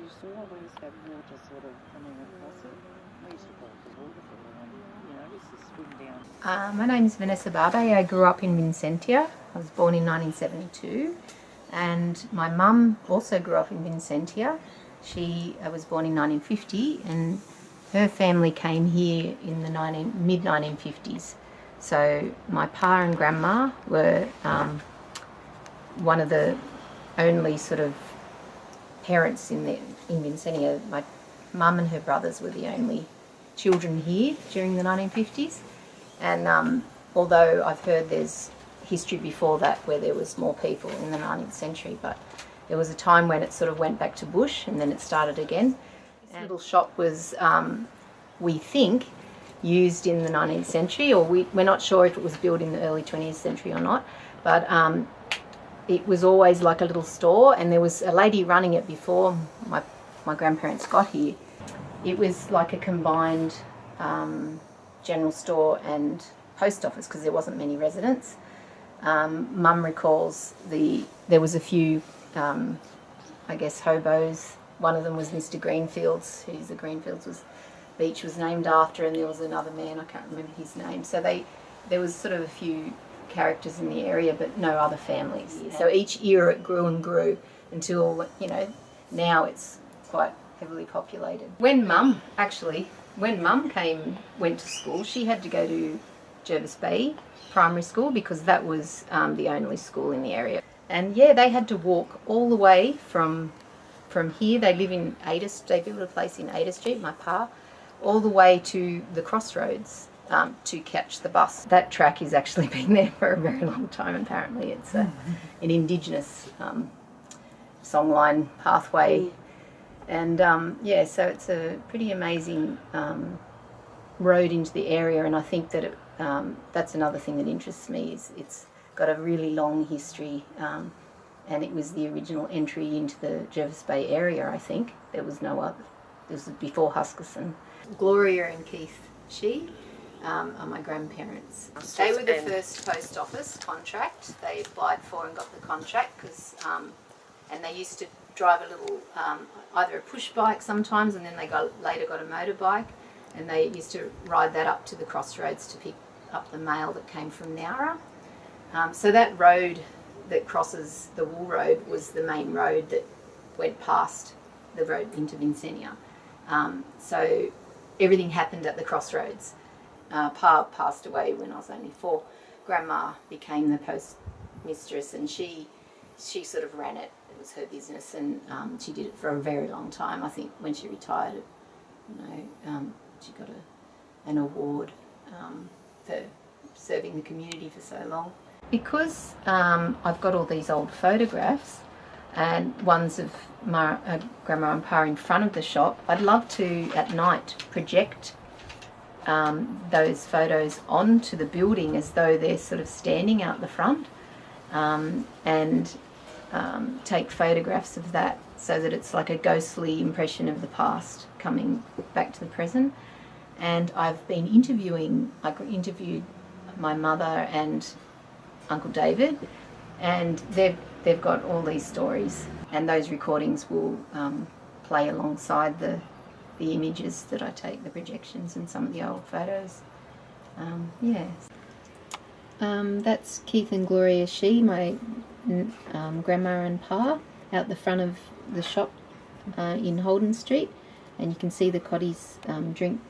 used to always have water sort of coming across it. I used to call it the waterfall, and I used to swim down. My name is Vanessa Barbe. I grew up in Vincentia. I was born in 1972, and my mum also grew up in Vincentia. She was born in 1950, and her family came here in the mid-1950s. So my pa and grandma were one of the only sort of parents in Vincentia. My mum and her brothers were the only children here during the 1950s. And although I've heard there's history before that where there was more people in the 19th century, but there was a time when it sort of went back to bush and then it started again. This little shop was, we think, used in the 19th century, or we're not sure if it was built in the early 20th century or not, but it was always like a little store, and there was a lady running it before my grandparents got here. It was like a combined general store and post office because there wasn't many residents. Mum recalls there was a few, I guess, hobos. One of them was Mr. Greenfields, who the Greenfields beach was named after, and there was another man, I can't remember his name. So there was sort of a few characters in the area, but no other families. Yeah. So each era it grew and grew until, now it's quite heavily populated. When Mum went to school, she had to go to Jervis Bay Primary School because that was the only school in the area. And yeah, they had to walk all the way from here. They live in Ada. They built a place in Ada Street, my pa, all the way to the crossroads to catch the bus. That track has actually been there for a very long time. Apparently, it's an Indigenous songline pathway. And so it's a pretty amazing road into the area, and I think that that's another thing that interests me, is it's got a really long history, and it was the original entry into the Jervis Bay area, I think. There was no other. This was before Huskisson. Gloria and Keith Shee are my grandparents. They were the first post office contract they applied for and got the contract, and they used to drive a little, either a push bike sometimes, and then they later got a motorbike, and they used to ride that up to the crossroads to pick up the mail that came from Nowra. So that road that crosses the Wool Road was the main road that went past the road into Vincentia. So everything happened at the crossroads. Pa passed away when I was only 4. Grandma became the postmistress, and she sort of ran it. It was her business, and she did it for a very long time. I think when she retired, she got an award for serving the community for so long. Because I've got all these old photographs, and ones of my grandma and pa in front of the shop, I'd love to at night project those photos onto the building as though they're sort of standing out the front, and take photographs of that so that it's like a ghostly impression of the past coming back to the present. And I interviewed my mother and Uncle David, and they've got all these stories, and those recordings will play alongside the images that I take, the projections and some of the old photos. That's Keith and Gloria Shee, my grandma and pa, out the front of the shop in Holden Street, and you can see the Cotty's drink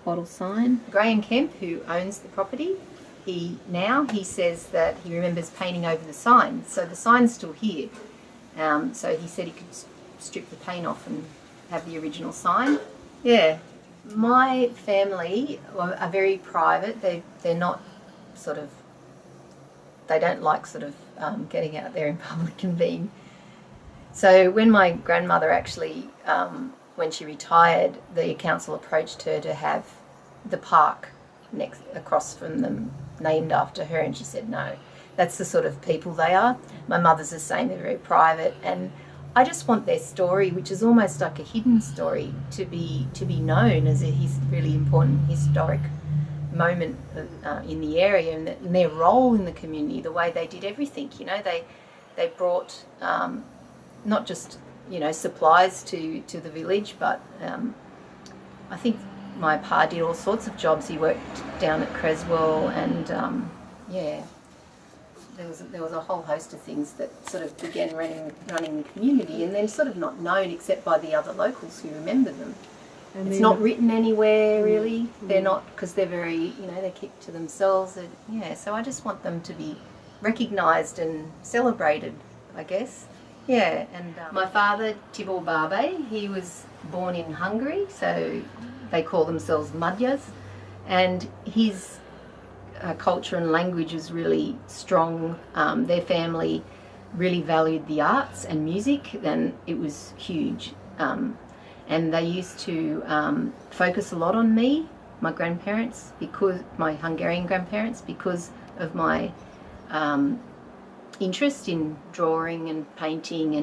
bottle sign. Graham Kemp, who owns the property, he says that he remembers painting over the sign, so the sign's still here. So he said he could strip the paint off and have the original sign. Yeah, my family are very private. They're not sort of, they don't like sort of getting out there in public and being. So when my grandmother actually, when she retired, the council approached her to have the park across from them named after her, and she said no. That's the sort of people they are. My mother's the same, they're very private, and I just want their story, which is almost like a hidden story, to be known as a really important historic moment in the area, and their role in the community, the way they did everything. They brought not just supplies to the village. But I think my pa did all sorts of jobs. He worked down at Creswell, and there was a whole host of things that sort of began running the community, and then sort of not known except by the other locals who remember them. And it's not written anywhere really. They're not, because they're very, they keep to themselves. So I just want them to be recognised and celebrated, I guess. Yeah, and my father, Tibor Barbe, he was born in Hungary, so they call themselves Magyars, and his culture and language is really strong. Their family really valued the arts and music, and it was huge. And they used to focus a lot on me, my grandparents, my Hungarian grandparents, because of my interest in drawing and painting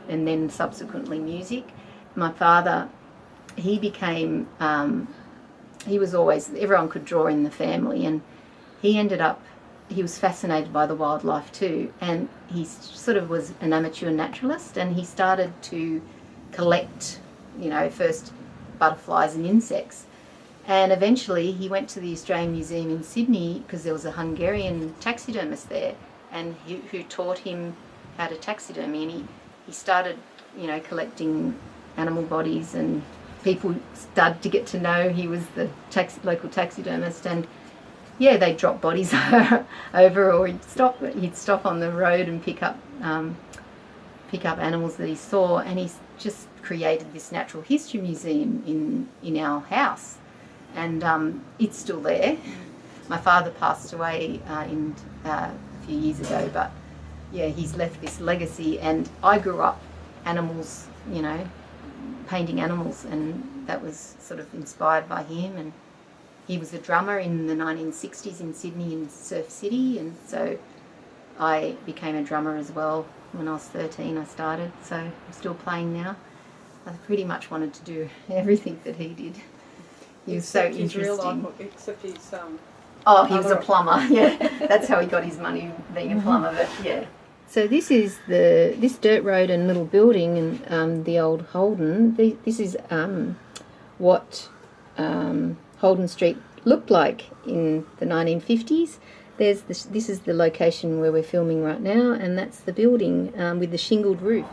and then subsequently music. My father, he became, he was always, everyone could draw in the family, and he was fascinated by the wildlife too, and he sort of was an amateur naturalist, and he started to collect, first butterflies and insects. And eventually he went to the Australian Museum in Sydney because there was a Hungarian taxidermist there, and who taught him how to taxidermy, and he started, collecting animal bodies, and people started to get to know he was the local taxidermist, and they drop bodies over, or he'd stop on the road and pick up animals that he saw, and he's just created this natural history museum in our house, and it's still there. My father passed away a few years ago, but he's left this legacy, and I grew up animals, painting animals, and that was sort of inspired by him. And he was a drummer in the 1960s in Sydney in Surf City, and so I became a drummer as well. When I was 13 I started, so I'm still playing now. I pretty much wanted to do everything that he did. He was so interesting. Real life, except he's he was a plumber. That's how he got his money, being a plumber. But So this is this dirt road and little building, and the old Holden. This is what Holden Street looked like in the 1950s. This is the location where we're filming right now, and that's the building with the shingled roof.